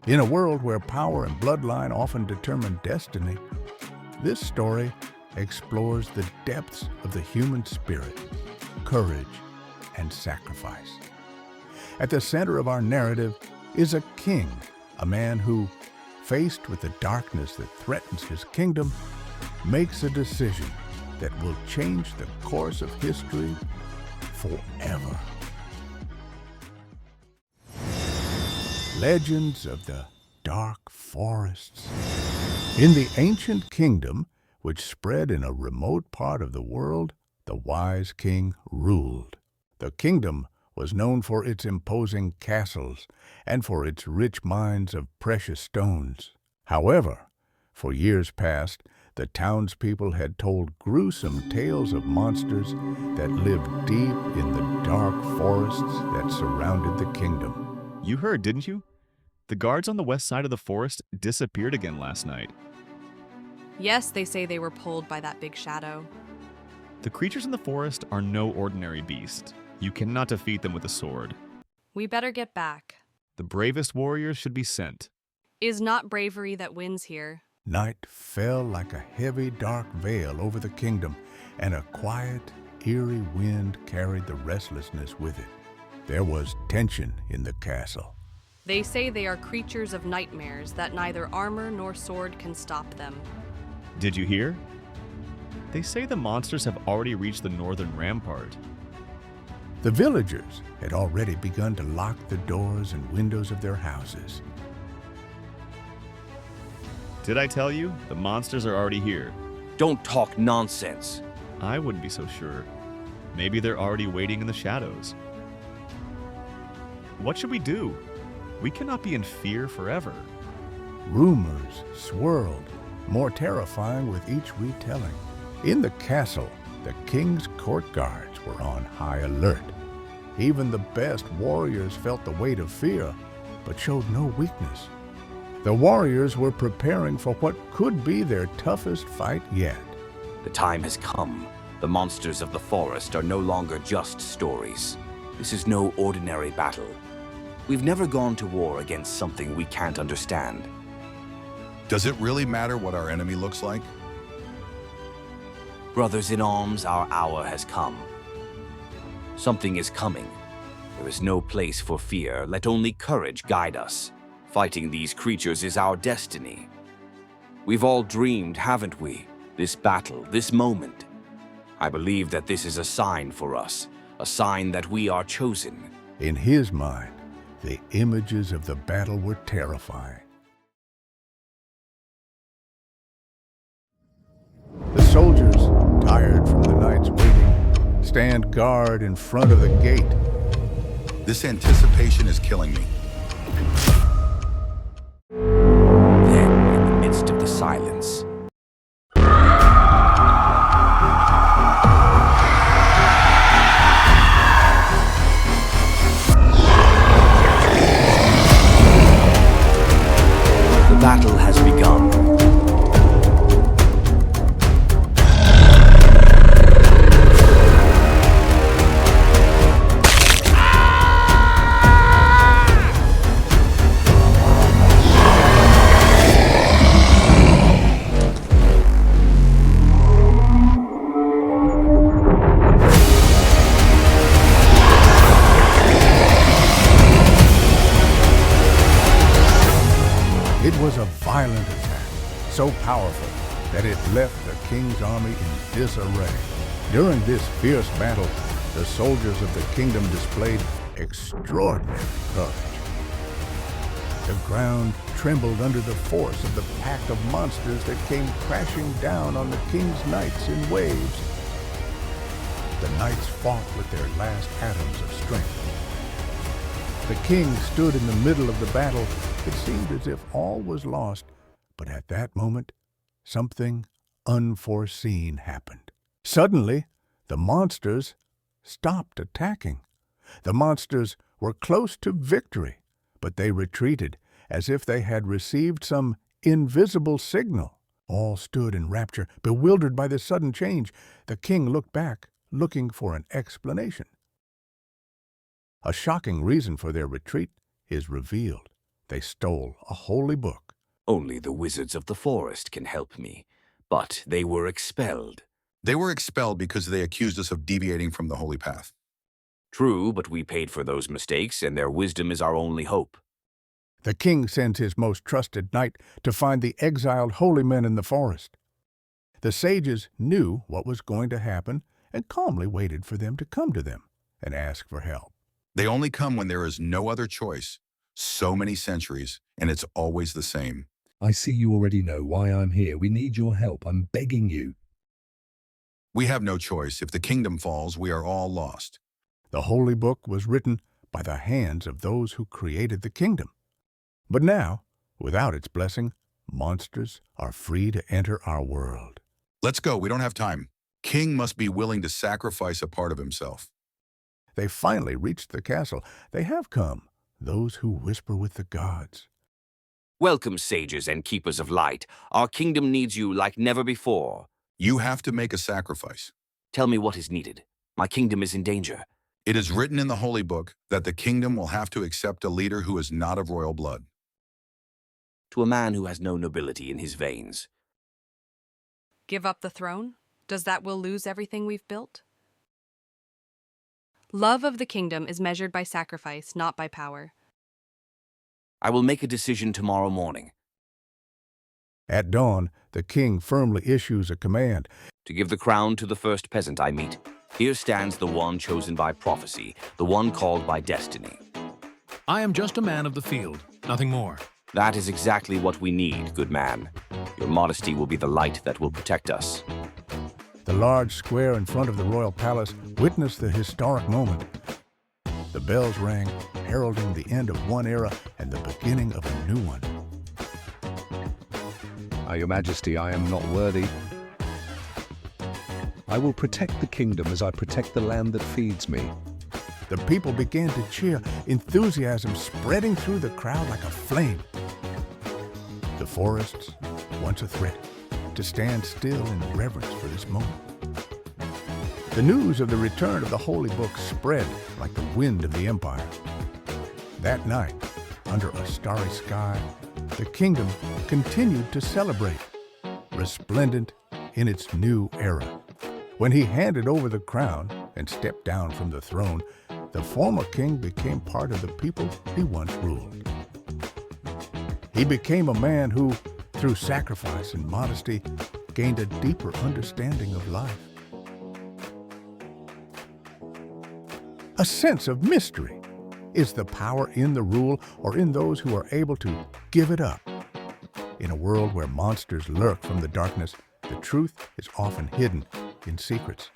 In a world where power and bloodline often determine destiny, this story explores the depths of the human spirit, courage, and sacrifice. At the center of our narrative is a king, a man who, faced with the darkness that threatens his kingdom, makes a decision that will change the course of history forever. Legends of the Dark Forests. In the ancient kingdom, which spread in a remote part of the world, the wise king ruled. The kingdom was known for its imposing castles and for its rich mines of precious stones. However, for years past, the townspeople had told gruesome tales of monsters that lived deep in the dark forests that surrounded the kingdom. You heard, didn't you? The guards on the west side of the forest disappeared again last night. Yes, they say they were pulled by that big shadow. The creatures in the forest are no ordinary beast. You cannot defeat them with a sword. We better get back. The bravest warriors should be sent. Is not bravery that wins here. Night fell like a heavy, dark veil over the kingdom, and a quiet, eerie wind carried the restlessness with it. There was tension in the castle. They say they are creatures of nightmares, that neither armor nor sword can stop them. Did you hear? They say the monsters have already reached the northern rampart. The villagers had already begun to lock the doors and windows of their houses. Did I tell you? The monsters are already here. Don't talk nonsense. I wouldn't be so sure. Maybe they're already waiting in the shadows. What should we do? We cannot be in fear forever. Rumors swirled, more terrifying with each retelling. In the castle, the king's court guards were on high alert. Even the best warriors felt the weight of fear, but showed no weakness. The warriors were preparing for what could be their toughest fight yet. The time has come. The monsters of the forest are no longer just stories. This is no ordinary battle. We've never gone to war against something we can't understand. Does it really matter what our enemy looks like? Brothers in arms, our hour has come. Something is coming. There is no place for fear. Let only courage guide us. Fighting these creatures is our destiny. We've all dreamed, haven't we? This battle, this moment. I believe that this is a sign for us, a sign that we are chosen. In his mind, the images of the battle were terrifying. The soldiers, tired from the night's waiting, stand guard in front of the gate. This anticipation is killing me. Then, in the midst of the silence, the battle has begun. It was a violent attack, so powerful that it left the king's army in disarray. During this fierce battle, the soldiers of the kingdom displayed extraordinary courage. The ground trembled under the force of the pack of monsters that came crashing down on the king's knights in waves. The knights fought with their last atoms of strength. The king stood in the middle of the battle. It seemed as if all was lost, but at that moment, something unforeseen happened. Suddenly, the monsters stopped attacking. The monsters were close to victory, but they retreated as if they had received some invisible signal. All stood in rapture, bewildered by this sudden change. The king looked back, looking for an explanation. A shocking reason for their retreat is revealed. They stole a holy book. Only the wizards of the forest can help me, but they were expelled. They were expelled because they accused us of deviating from the holy path. True, but we paid for those mistakes, and their wisdom is our only hope. The king sends his most trusted knight to find the exiled holy men in the forest. The sages knew what was going to happen and calmly waited for them to come to them and ask for help. They only come when there is no other choice. So many centuries, and it's always the same. I see you already know why I'm here. We need your help. I'm begging you. We have no choice. If the kingdom falls, we are all lost. The holy book was written by the hands of those who created the kingdom. But now, without its blessing, monsters are free to enter our world. Let's go. We don't have time. King must be willing to sacrifice a part of himself. They finally reached the castle. They have come, those who whisper with the gods. Welcome, sages and keepers of light. Our kingdom needs you like never before. You have to make a sacrifice. Tell me what is needed. My kingdom is in danger. It is written in the holy book that the kingdom will have to accept a leader who is not of royal blood. To a man who has no nobility in his veins. Give up the throne? Does that will lose everything we've built? Love of the kingdom is measured by sacrifice, not by power. I will make a decision tomorrow morning. At dawn, the king firmly issues a command. To give the crown to the first peasant I meet. Here stands the one chosen by prophecy, the one called by destiny. I am just a man of the field, nothing more. That is exactly what we need, good man. Your modesty will be the light that will protect us. The large square in front of the royal palace witnessed the historic moment. The bells rang, heralding the end of one era and the beginning of a new one. Your Majesty, I am not worthy. I will protect the kingdom as I protect the land that feeds me. The people began to cheer, enthusiasm spreading through the crowd like a flame. The forests, once a threat, to stand still in reverence for this moment. The news of the return of the holy book spread like the wind of the empire. That night, under a starry sky, the kingdom continued to celebrate, resplendent in its new era. When he handed over the crown and stepped down from the throne, the former king became part of the people he once ruled. He became a man who, through sacrifice and modesty, gained a deeper understanding of life. A sense of mystery. Is the power in the rule or in those who are able to give it up? In a world where monsters lurk from the darkness, the truth is often hidden in secrets.